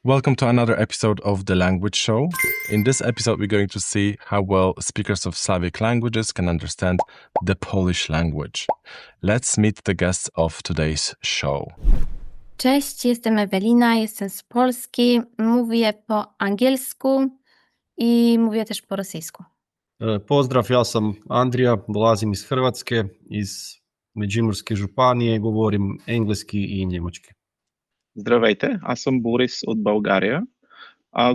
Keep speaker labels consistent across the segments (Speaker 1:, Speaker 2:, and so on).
Speaker 1: Welcome to another episode of The Language Show. In this episode, we're going to see how well speakers of Slavic languages can understand the Polish language. Let's meet the guests of today's show.
Speaker 2: Cześć, jestem Ewelina, jestem z Polski, mówię po angielsku i mówię też po rosyjsku.
Speaker 3: Pozdrav, ja sam Andrija, dolazim iz Hrvatske, iz Međimurske županije, govorim engleski i njemački.
Speaker 4: Здравейте, аз съм Борис от България.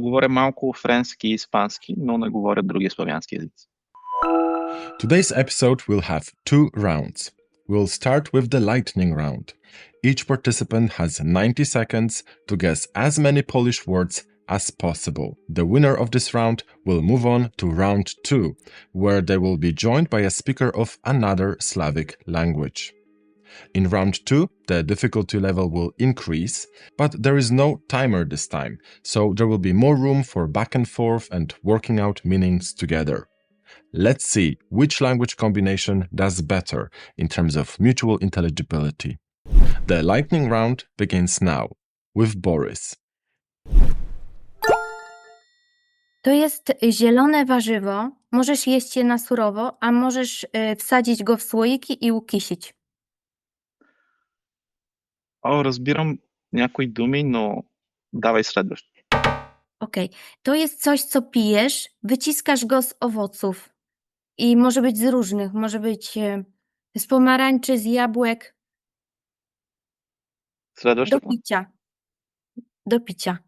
Speaker 4: Говоря малко френски и испански, но не говоря други славянски езици.
Speaker 1: Today's episode will have two rounds. We'll start with the lightning round. Each participant has 90 seconds to guess as many Polish words as possible. The winner of this round will move on to round 2, where they will be joined by a speaker of another Slavic language. In round 2, the difficulty level will increase, but there is no timer this time, so there will be more room for back and forth and working out meanings together. Let's see which language combination does better in terms of mutual intelligibility. The lightning round begins now with Boris.
Speaker 2: To jest zielone warzywo, możesz jeść je na surowo, a możesz wsadzić go w słoiki i ukisić.
Speaker 4: Разбирам някои думи, но давай следващо.
Speaker 2: Okej. To jest coś, co pijesz, wyciskasz go z owoców i może być z różnych, może być z pomarańczy, z jabłek, do
Speaker 4: Следващото.
Speaker 2: picia. Do picia.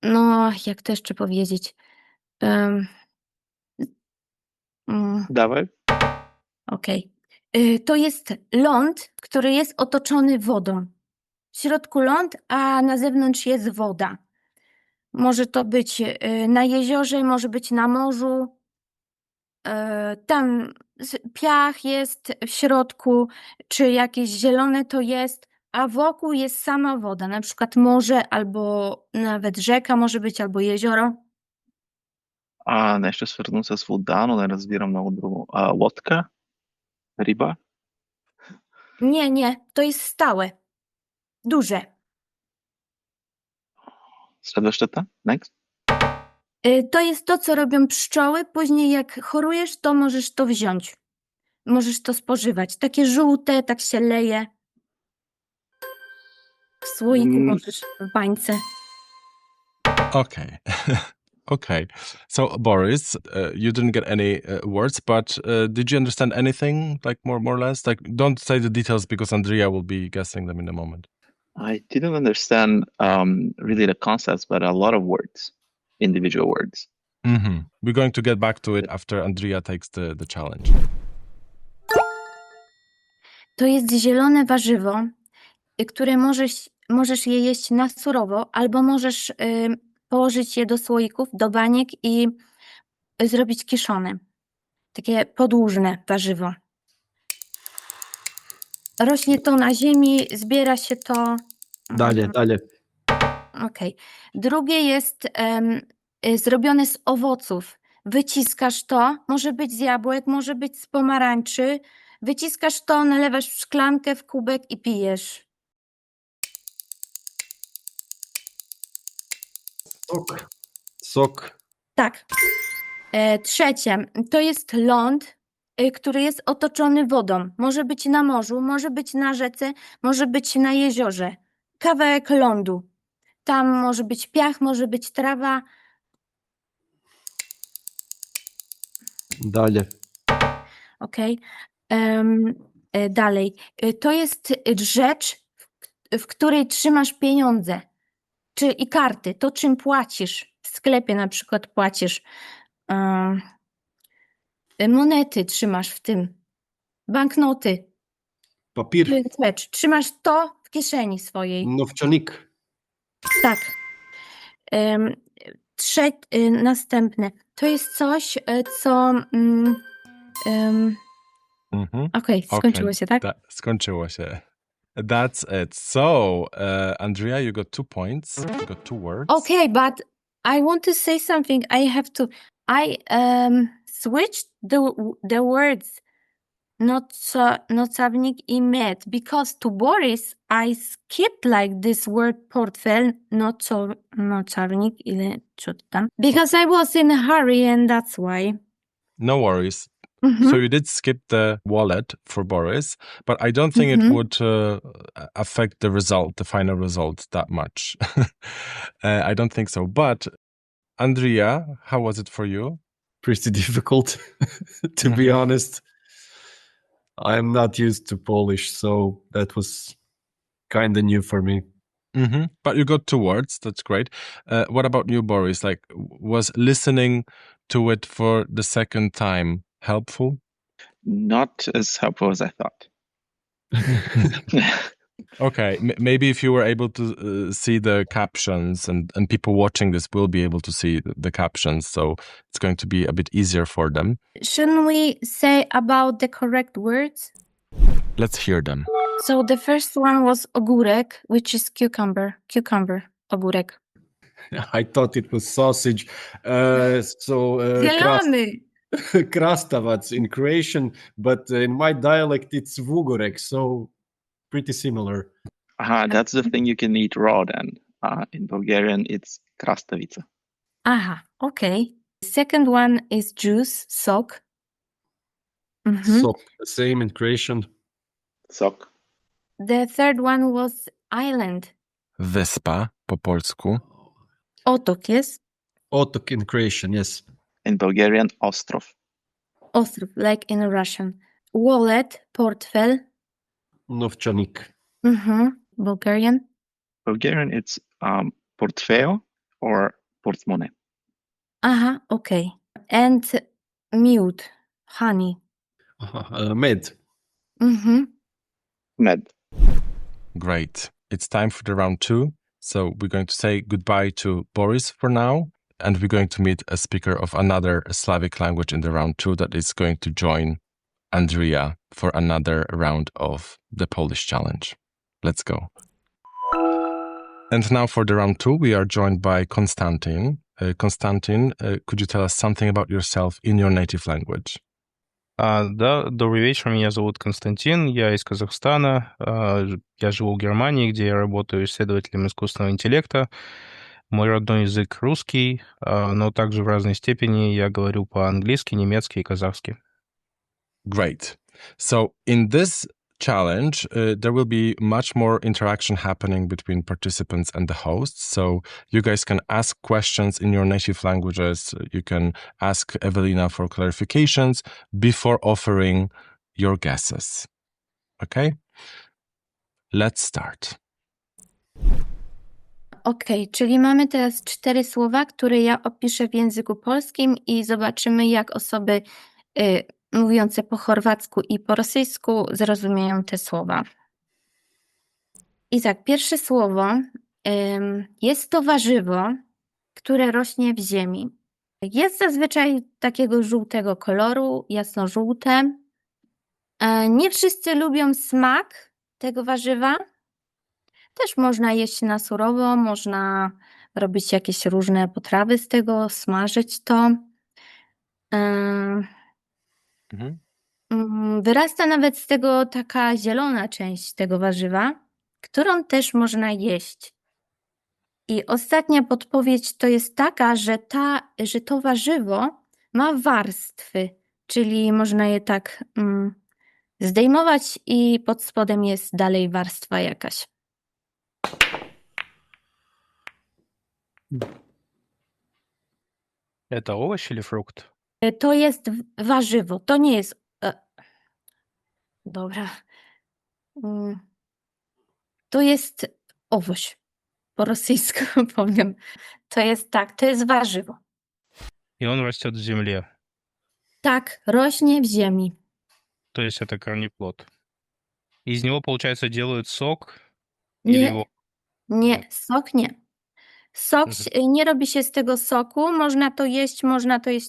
Speaker 2: No, jak to jeszcze powiedzieć?
Speaker 4: Давай.
Speaker 2: Okej. To jest ląd, który jest otoczony wodą. W środku ląd, a na zewnątrz jest woda. Może to być na jeziorze, może być na morzu. Tam piach jest w środku, czy jakieś zielone to jest, a wokół jest sama woda. Na przykład morze, albo nawet rzeka może być, albo jezioro.
Speaker 4: Нещо свързано с вода, но не разбирам много друго. Лодка? Риба?
Speaker 2: Nie, to jest stałe. Duże.
Speaker 4: Следващата. Next.
Speaker 2: To jest to, co robią pszczoły. Później jak chorujesz, to możesz to wziąć. Możesz to spożywać. Takie żółte, tak się leje. W słoiku możesz, w bańce.
Speaker 1: Okay. Okay. So, Boris, you didn't get any words, but did you understand anything, like more or less? Like, don't say the details because Andrea will be guessing them in a moment.
Speaker 4: I didn't understand really the concepts, but a lot of words, individual words.
Speaker 1: Mm-hmm. We're going to get back to it after Andrea takes the challenge.
Speaker 2: To jest zielone warzywo, które możesz je jeść na surowo, albo możesz położyć je do słoików, do baniek i zrobić kiszone. Takie podłużne warzywo. Rośnie to na ziemi, zbiera się to.
Speaker 3: Dalje.
Speaker 2: Okej. Drugie jest zrobione z owoców. Wyciskasz to, może być z jabłek, może być z pomarańczy. Wyciskasz to, nalewasz w szklankę, w kubek i pijesz.
Speaker 3: Sok.
Speaker 2: Tak. Trzecie, to jest ląd, który jest otoczony wodą. Może być na morzu, może być na rzece, może być na jeziorze. Kawałek lądu. Tam może być piach, może być trawa.
Speaker 3: Dalje.
Speaker 2: Okej. Dalej. To jest rzecz, w której trzymasz pieniądze. I karty. To, czym płacisz. W sklepie na przykład płacisz. Monety trzymasz w tym. Banknoty.
Speaker 3: Papir.
Speaker 2: Rzecz. Trzymasz to w kieszeni swojej.
Speaker 3: Novčanik.
Speaker 2: Tak. Następne. To jest coś, co... Okej, skończyło się, tak?
Speaker 1: Skończyło się. That's it. So, Andrea, you got 2 points. You got 2 words.
Speaker 2: Okay, but I want to say something. I switched the words nocawnik i med. Because to Boris, I skipped like this word portfel, nocawnik, ile tam. Because I was in a hurry and that's why.
Speaker 1: No worries.
Speaker 2: Mhm.
Speaker 1: So you did skip the wallet for Boris, but I don't think it would affect the result, the final result, that much. I don't think so. But Andrea, how was it for you?
Speaker 3: Pretty difficult, to be honest. I'm not used to Polish, so that was kind of new for me.
Speaker 1: But you got 2 words. That's great. What about you, Boris? Like, was listening to it for the second time helpful?
Speaker 4: Not as helpful as I thought.
Speaker 1: Okay, maybe if you were able to see the captions, and people watching this will be able to see the captions, so it's going to be a bit easier for them.
Speaker 2: Shouldn't we say about the correct words?
Speaker 1: Let's hear them.
Speaker 2: So the first one was ogórek, which is cucumber, ogórek.
Speaker 3: I thought it was sausage.
Speaker 2: Zielony.
Speaker 3: Krastavac in Croatian, but in my dialect it's vugorek, so pretty similar.
Speaker 4: That's the thing you can eat raw then. In Bulgarian, it's krastavica.
Speaker 2: Aha, okay. Second one is juice, sok. Mhm.
Speaker 3: So the same in Croatian.
Speaker 4: Sok.
Speaker 2: The third one was island.
Speaker 1: Wyspa po polsku.
Speaker 2: Otok jest.
Speaker 3: Otok in Croatian, yes.
Speaker 4: In Bulgarian, ostrov.
Speaker 2: Ostrov, like in Russian. Wallet, portfel.
Speaker 3: Novčanik.
Speaker 2: Bulgarian.
Speaker 4: Bulgarian, it's portfeo or portmone.
Speaker 2: Aha, okay. And miód, honey.
Speaker 3: Med.
Speaker 4: Med.
Speaker 1: Great. It's time for the round 2. So we're going to say goodbye to Boris for now, and we're going to meet a speaker of another Slavic language in the round 2 that is going to join Andrea for another round of the Polish challenge. Let's go. And now for the round 2, we are joined by Konstantin. Konstantin, could you tell us something about yourself in your native language?
Speaker 5: Да, добрый вечер, меня зовут Константин, я из Казахстана, я живу в Германии, где я работаю исследователем искусственного интеллекта. Мой родной язык русский, но также в разной степени я говорю по-английски, немецки и казахски.
Speaker 1: Great. So in this challenge, there will be much more interaction happening between participants and the hosts. So you guys can ask questions in your native languages. You can ask Evelina for clarifications before offering your guesses. Okay? Let's start.
Speaker 2: Okej, czyli mamy teraz 4 słowa, które ja opiszę w języku polskim i zobaczymy, jak osoby mówiące po chorwacku i po rosyjsku zrozumieją te słowa. I tak, pierwsze słowo jest to warzywo, które rośnie w ziemi. Jest zazwyczaj takiego żółtego koloru, jasnożółte. Nie wszyscy lubią smak tego warzywa. Też można jeść na surowo, można robić jakieś różne potrawy z tego, smażyć to. Wyrasta nawet z tego taka zielona część tego warzywa, którą też można jeść. I ostatnia podpowiedź to jest taka, że to warzywo ma warstwy, czyli można je tak zdejmować i pod spodem jest dalej warstwa jakaś.
Speaker 5: Это овощ или фрукт?
Speaker 2: To jest warzywo, to nie jest... Dobra. To jest owoc. Po rosyjsku powiem. To jest tak, to jest warzywo.
Speaker 5: И он растет в земле,
Speaker 2: Tak, rośnie w ziemi.
Speaker 5: то есть это корнеплод. Из него, получается, делают сок? Или
Speaker 2: Nie,
Speaker 5: его...
Speaker 2: nie, sok nie. Sok, nie robi się z tego soku, można to jeść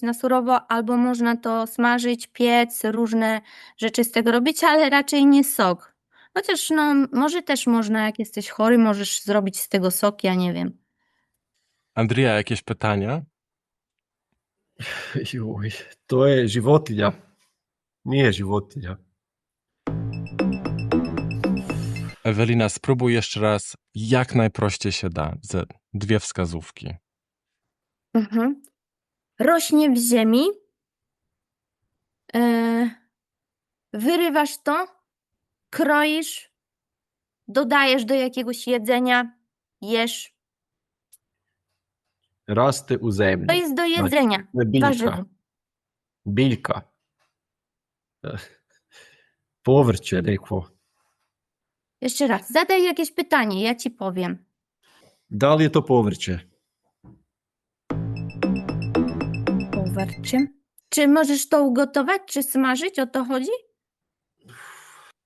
Speaker 2: na surowo, albo można to smażyć, piec, różne rzeczy z tego robić, ale raczej nie sok. Chociaż no, może też można, jak jesteś chory, możesz zrobić z tego sok, ja nie wiem.
Speaker 1: Andrea, jakieś pytania?
Speaker 3: Joj, to je životinja. Nije životinja.
Speaker 1: Ewelina, spróbuj jeszcze raz, jak najprościej się da. Ze 2 wskazówki.
Speaker 2: Mhm. Rośnie w ziemi. Wyrywasz to, kroisz, dodajesz do jakiegoś jedzenia, jesz.
Speaker 3: Raste u
Speaker 2: To
Speaker 3: zemlji.
Speaker 2: jest do jedzenia.
Speaker 3: Biljka.
Speaker 2: Warzywo.
Speaker 3: Biljka. Povrće neko.
Speaker 2: Jeszcze raz, zadaj jakieś pytanie, ja ci powiem.
Speaker 3: Da li je to povrće?
Speaker 2: Powarcie. Czy możesz to ugotować, czy smażyć? O to chodzi?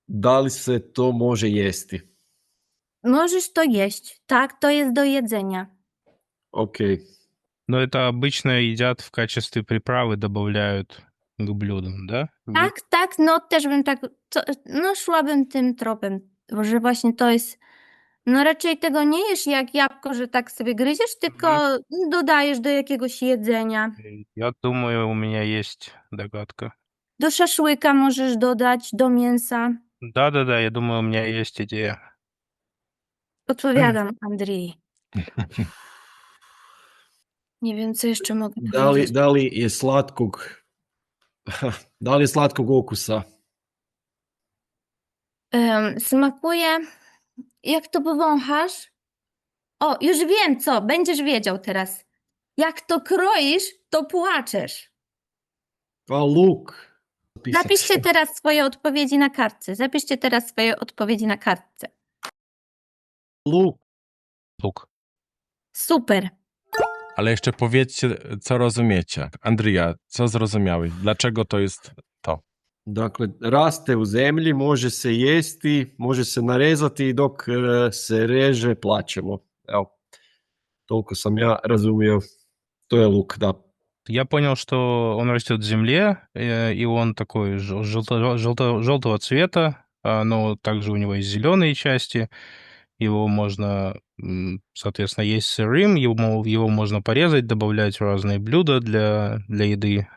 Speaker 3: Da li se to može jesti?
Speaker 2: Możesz to jeść. Tak, to jest do jedzenia.
Speaker 3: Окей.
Speaker 5: Но это обычно едят в качестве приправы, добавляют к блюдам, да?
Speaker 2: Tak, no też bym tak, no szłabym tym tropem, że właśnie to jest, no raczej tego nie jesz jak jabłko, że tak sobie gryziesz, tylko dodajesz do jakiegoś jedzenia.
Speaker 5: Я думаю, у меня есть догадка.
Speaker 2: Do szaszłyka możesz dodać, do mięsa.
Speaker 5: Да-да-да, я думаю, у меня есть идея.
Speaker 2: Odpowiadam, Andrzej. Nie wiem, co jeszcze mogę
Speaker 3: Da li,
Speaker 2: powiedzieć.
Speaker 3: da li je slatkog da li je slatkog okusa?
Speaker 2: Smakuje, jak to powąchasz? O, już wiem co, będziesz wiedział teraz. Jak to kroisz, to płaczesz.
Speaker 3: A luk.
Speaker 2: Zapiszcie teraz swoje odpowiedzi na kartce. Zapiszcie teraz swoje odpowiedzi na kartce.
Speaker 3: Luk.
Speaker 5: Лук.
Speaker 2: Super.
Speaker 1: Ale jeszcze powiedzcie, co rozumiecie. Andrija, co zrozumiałeś? Dlaczego to jest to?
Speaker 3: Dakle, raste u zemlji, može se jesti, može se narezati i dok se reže plaćemo. Evo, toliko sam ja razumio. To je luk, da.
Speaker 5: Я понял, что он растет в земле, и он такой желтого цвета, но также у него есть зеленые части. Его можно, соответственно, есть сырым, его можно порезать, добавлять в разные блюда для еды.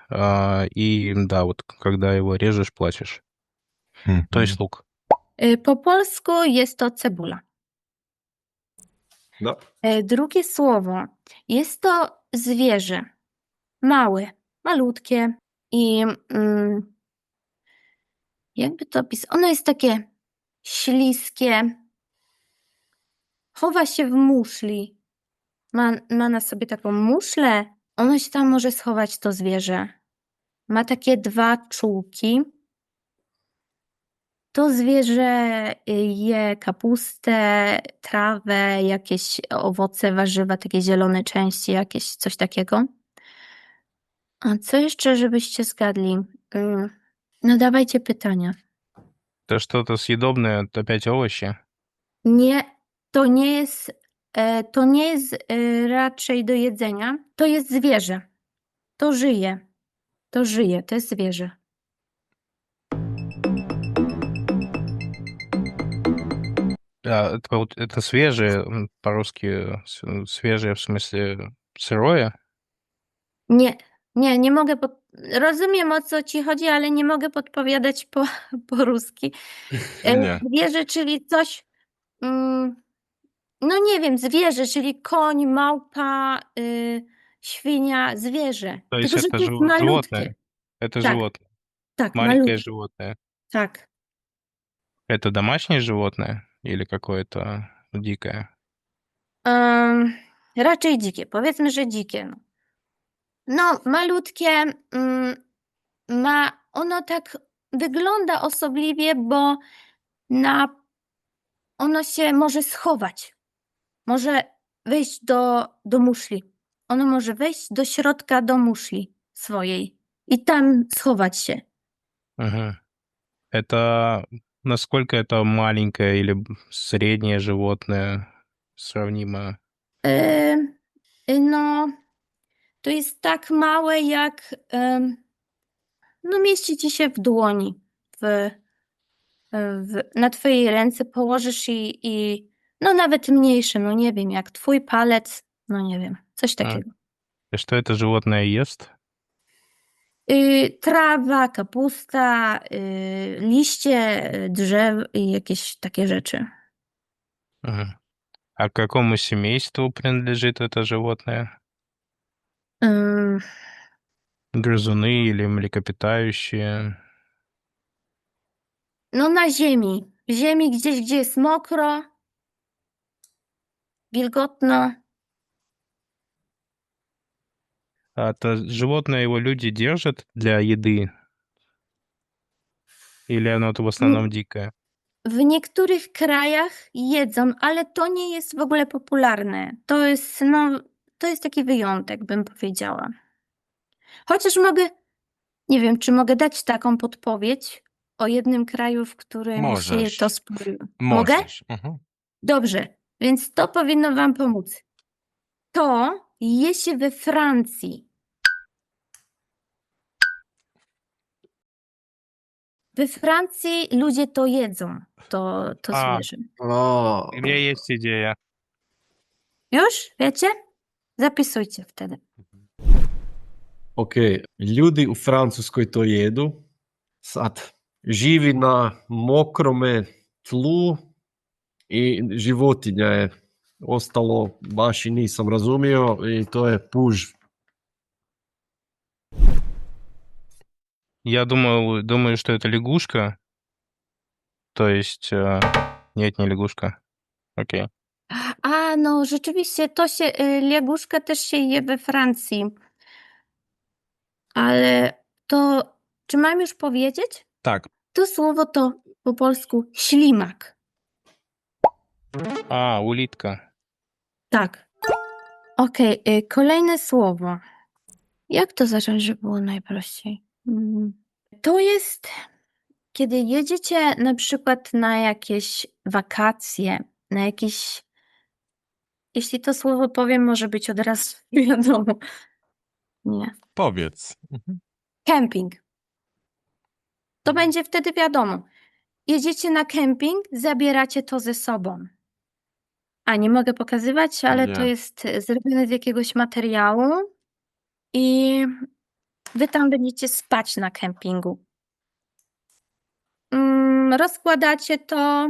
Speaker 5: И да, вот когда его режешь, плачешь. To jest luk.
Speaker 2: Po polsku jest to cebula.
Speaker 3: Da.
Speaker 2: Drugie słowo. Jest to zwierzę. Małe, malutkie i jakby to opisać? Ono jest takie śliskie. Chowa się w muszli. Ma na sobie taką muszlę. Ono się tam może schować, to zwierzę. Ma takie 2 czółki. To zwierzę je kapustę, trawę, jakieś owoce, warzywa, takie zielone części, jakieś coś takiego. A co jeszcze, żebyście zgadli? No dawajcie pytania.
Speaker 5: Это что-то съедобное, опять овощи.
Speaker 2: Nie, to nie jest raczej do jedzenia. To jest zwierzę. To żyje. To jest zwierzę.
Speaker 5: Это свежее, по-русски свежее, в смысле сырое?
Speaker 2: Nie mogę. Rozumiem, o co ci chodzi, ale nie mogę podpowiadać po ruski.
Speaker 1: Nie.
Speaker 2: Zwierzę, czyli coś. No nie wiem, zwierzę, czyli koń, małpa, świnia, zwierzę.
Speaker 5: То есть
Speaker 2: Tylko, że
Speaker 5: это
Speaker 2: to jest malutkie.
Speaker 5: животное. Это
Speaker 2: Так.
Speaker 5: животное.
Speaker 2: Tak,
Speaker 5: Маленькое
Speaker 2: malutkie.
Speaker 5: животное.
Speaker 2: Tak.
Speaker 5: Это домашнее животное или какое-то дикое?
Speaker 2: Raczej dzikie. Powiedzmy, że dzikie. No, malutkie. Ono tak wygląda osobliwie, bo ono się może schować. Może wejść do muszli. Ono może wejść do środka do muszli swojej i tam schować się.
Speaker 5: Мгм. Это насколько это маленькое или среднее животное сравнимо?
Speaker 2: No, to jest tak małe jak, no mieści ci się w dłoni. Na twojej ręce położysz i no nawet mniejsze, no nie wiem, jak twój palec, no nie wiem, coś takiego.
Speaker 5: И что это животное ест?
Speaker 2: Trawa, kapusta, liście drzew i jakieś takie rzeczy.
Speaker 5: Мгм. А к какому семейству принадлежит это животное?
Speaker 2: Ym,
Speaker 5: Грызуны или млекопитающие?
Speaker 2: No na ziemi. W ziemi gdzieś, gdzie jest mokro, wilgotno.
Speaker 5: А это животное его люди держат для еды? Или оно в основном
Speaker 2: Mm,
Speaker 5: дикое?
Speaker 2: W niektórych krajach jedzą, ale to nie jest w ogóle popularne. To jest taki wyjątek, bym powiedziała. Chociaż nie wiem, czy mogę dać taką podpowiedź o jednym kraju, w którym się je to
Speaker 1: Możesz.
Speaker 2: spożywa. Mogę?
Speaker 1: Możesz. Mhm.
Speaker 2: Dobrze, więc to powinno wam pomóc. To je się we Francji. We Francji ludzie to jedzą, to
Speaker 5: A.
Speaker 2: zwierzę.
Speaker 3: A,
Speaker 5: У меня есть идея.
Speaker 2: Już? Wiecie? Zapisujcie wtedy.
Speaker 3: ok, ljudi u Francuskoj to jedu. Sad, živi na mokrome tlu i životinja je. Ostalo baš i nisam razumio i to je puž.
Speaker 5: Я думаю, что это лягушка. То есть... Нет, не lягушка. Окей.
Speaker 2: A, no rzeczywiście, lягушka też się je we Francji. Ale to, czy mam już powiedzieć?
Speaker 1: Tak.
Speaker 2: To słowo to po polsku ślimak.
Speaker 5: А, улитка.
Speaker 2: Tak. Okej, kolejne słowo. Jak to zacząć, żeby było najprościej? To jest, kiedy jedziecie na przykład na jakieś wakacje, na jakieś... Jeśli to słowo powiem, może być od razu wiadomo. Nie.
Speaker 1: Powiedz. Mhm.
Speaker 2: Camping. To będzie wtedy wiadomo. Jedziecie na kemping, zabieracie to ze sobą. A nie mogę pokazywać, ale to
Speaker 1: Nie.
Speaker 2: jest zrobione z jakiegoś materiału i wy tam będziecie spać na kempingu. Rozkładacie to,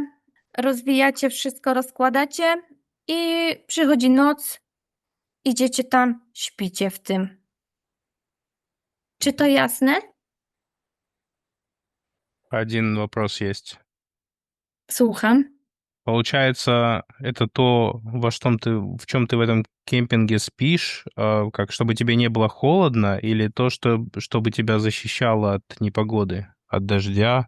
Speaker 2: rozwijacie wszystko, rozkładacie i przychodzi noc, idziecie tam, śpicie w tym. Czy to jasne?
Speaker 5: Один вопрос есть.
Speaker 2: Słucham.
Speaker 5: Получается, это то, в чем ты в этом кемпинге спишь, как чтобы тебе не было холодно, или то, чтобы тебя защищало от непогоды, от дождя?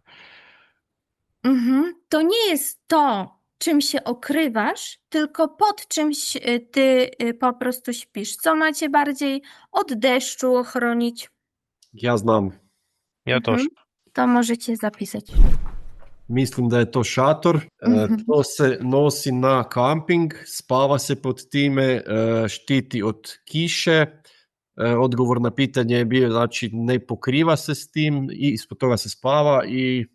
Speaker 2: To nie jest to, czym się okrywasz, tylko pod czymś ty po prostu śpisz. Co macie bardziej od deszczu ochronić?
Speaker 3: Ja znam.
Speaker 5: Я тоже.
Speaker 2: To możecie zapisać.
Speaker 3: Mislim da je to šator. To se nosi na kamping, spava se pod time, štiti od kiše. Odgovor na pitanje je bio, znači ne pokriva se s tim i ispod toga se spava i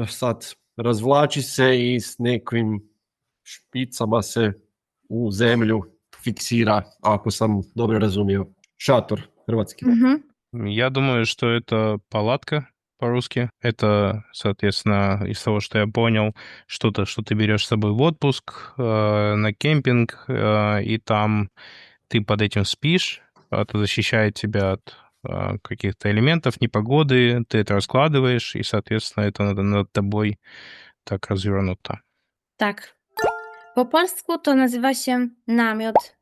Speaker 3: sad razvlači se i s nekim špicama se u zemlju fiksira, ako sam dobro razumio. Šator, hrvatski.
Speaker 5: Я думаю, что это палатка по-русски. Это, соответственно, из того, что я понял, что-то, что ты берешь с собой в отпуск, на кемпинг, и там ты под этим спишь. Это защищает тебя от каких-то элементов, непогоды. Ты это раскладываешь, и, соответственно, это над тобой так развернуто.
Speaker 2: Tak. Po polsku to nazywa się namiot.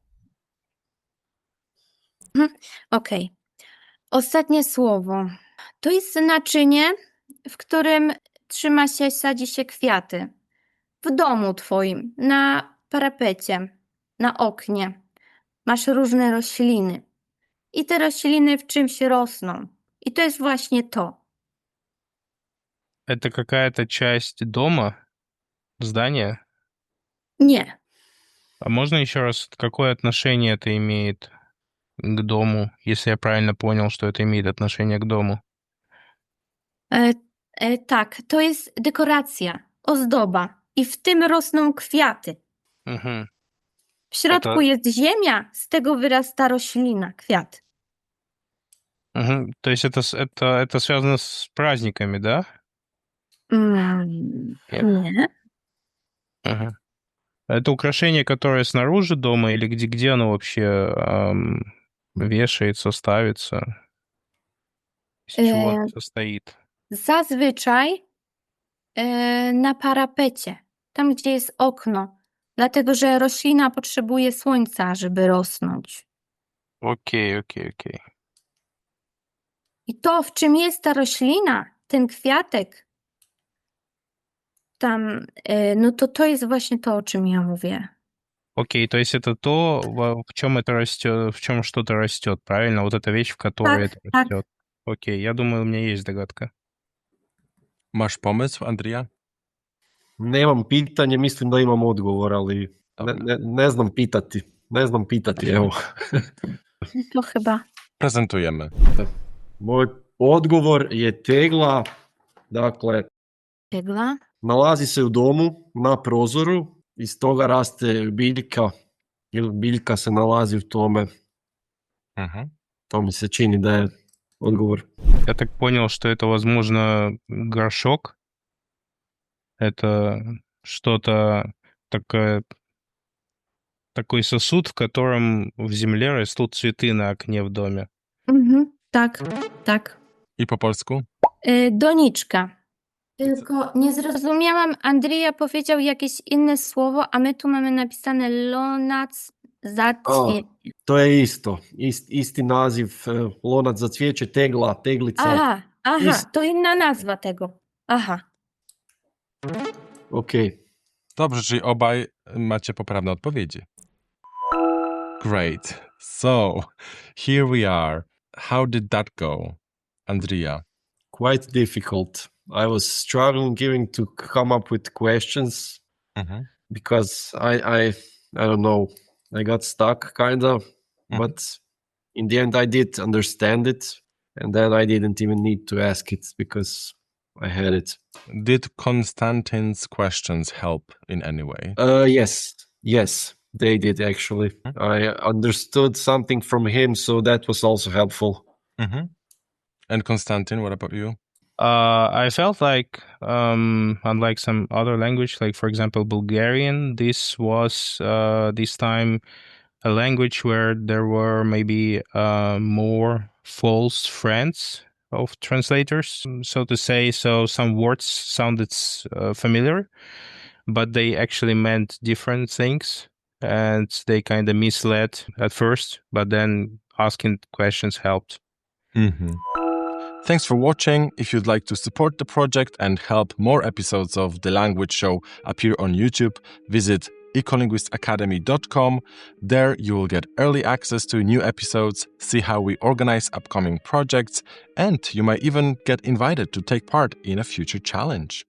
Speaker 2: Okej. Ostatnie słowo. To jest naczynie, w którym sadzi się kwiaty. W domu twoim, na parapecie, na oknie. Masz różne rośliny. I te rośliny w czymś rosną. I to jest właśnie to.
Speaker 5: Это какая-то часть дома, здания?
Speaker 2: Nie.
Speaker 5: А можно еще раз, какое отношение это имеет к дому, если я правильно понял, что это имеет отношение к дому?
Speaker 2: Tak, to jest dekoracja, ozdoba. I w tym rosną kwiaty.
Speaker 5: Мгм.
Speaker 2: W środku
Speaker 5: To-
Speaker 2: jest ziemia, z tego wyrasta roślina, kwiat.
Speaker 5: Мгм. То есть это связано с праздниками, да? Нет.
Speaker 2: Nie.
Speaker 5: Мгм. Это украшение, которое снаружи дома, или где оно вообще вешается, ставится? Из чего оно
Speaker 2: E,
Speaker 5: состоит?
Speaker 2: Zazwyczaj na parapecie, tam gdzie jest okno, dlatego że roślina potrzebuje słońca, żeby rosnąć.
Speaker 5: Окей.
Speaker 2: I to, w czym jest ta roślina, ten kwiatek, tam, no to jest właśnie to, o czym ja mówię.
Speaker 5: Окей, то есть это то, в чем это растет, в чем что-то растет, правильно? Вот эта вещь, в которой это
Speaker 2: Tak.
Speaker 5: растет. Окей, я думаю, у меня есть догадка.
Speaker 1: Masz pomysł, Andrija?
Speaker 3: Nemam pitanje, mislim da imam odgovor, ali ne znam pitati. Ne znam pitati, evo.
Speaker 2: To chyba.
Speaker 1: Prezentujemy.
Speaker 3: Moj odgovor je tegla, dakle,
Speaker 2: Tegla.
Speaker 3: nalazi se u domu na prozoru, iz toga raste biljka ili biljka se nalazi u tome.
Speaker 1: Mhm.
Speaker 3: To mi se čini da je odgovor.
Speaker 5: Я так понял, что это, возможно, горшок. Это что-то такое, такой сосуд, в котором в земле rастут цветы на окне в доме.
Speaker 2: Tak.
Speaker 1: I po polsku?
Speaker 2: Doniczka. Tylko nie zrozumiałam, Andrija powiedział jakieś inne słowo, a my tu mamy napisane lonac za cwiecie.
Speaker 3: To je isto. Isti naziv, lonac za cvijeće, tegla, teglica.
Speaker 2: Aha, to inna nazwa tego. Aha.
Speaker 3: Okej.
Speaker 1: Dobrze, czyli obaj macie poprawne odpowiedzi. Great. So, here we are. How did that go, Andrija?
Speaker 3: Quite difficult. I was struggling even to come up with questions because I don't know, I got stuck kind of, but in the end I did understand it, and then I didn't even need to ask it because I had it.
Speaker 1: Did Konstantin's questions help in any way?
Speaker 3: Yes, they did actually. I understood something from him, so that was also helpful.
Speaker 1: And Konstantin, what about you?
Speaker 5: I felt like, unlike some other language, like for example Bulgarian, this was this time a language where there were maybe more false friends of translators, so to say. So some words sounded familiar, but they actually meant different things, and they kind of misled at first, but then asking questions helped.
Speaker 1: Thanks for watching. If you'd like to support the project and help more episodes of The Language Show appear on YouTube, visit ecolinguistacademy.com. There you will get early access to new episodes, see how we organize upcoming projects, and you might even get invited to take part in a future challenge.